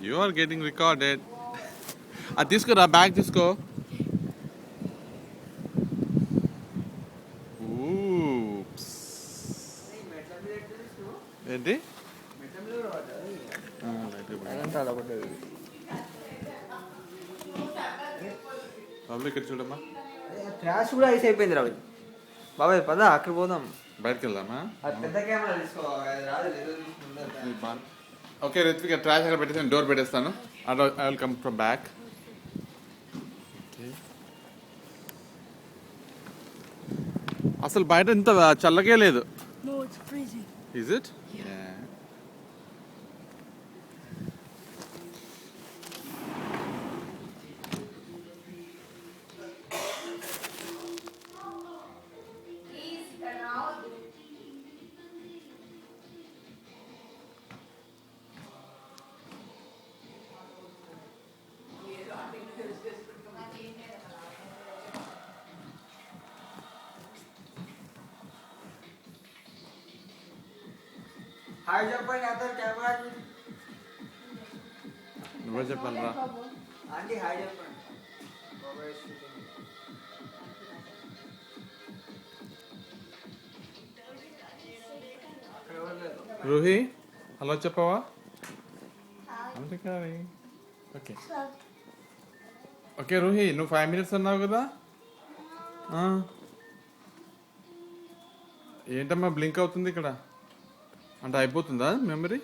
You are getting recorded. అది తీసుకోరా, bag తీసుకో. Oops. ఏంటి బాబు ఇక్కడ చూడమ్మా. ట్రాష్ కూడా ఐస్ అయిపోయింది రావు బాబాయ్. పద అక్కడ పోదాం, బయటకు వెళ్దామా? పెద్ద కెమెరా తీసుకోవాలి. ఓకే రిత్విక్, ట్రాష్ అక్కడ పెట్టేసి డోర్ పెట్టేస్తాను. I will come from back. అసలు బయట ఇంత చల్లగే లేదు. Is it? Yeah. హాయ్ చెప్పండి అందరు కెమెరా. నువ్వే చెప్పాలరా. ఆంటీ హాయ్ చెప్పండి. రూహి హలో చెప్పవా? ఓకే ఓకే రూహి, నువ్వు 5 minutes అన్నావు కదా. ఏంటమ్మా బ్లింక్ అవుతుంది ఇక్కడ? అంటే అయిపోతుందా మెమరీ?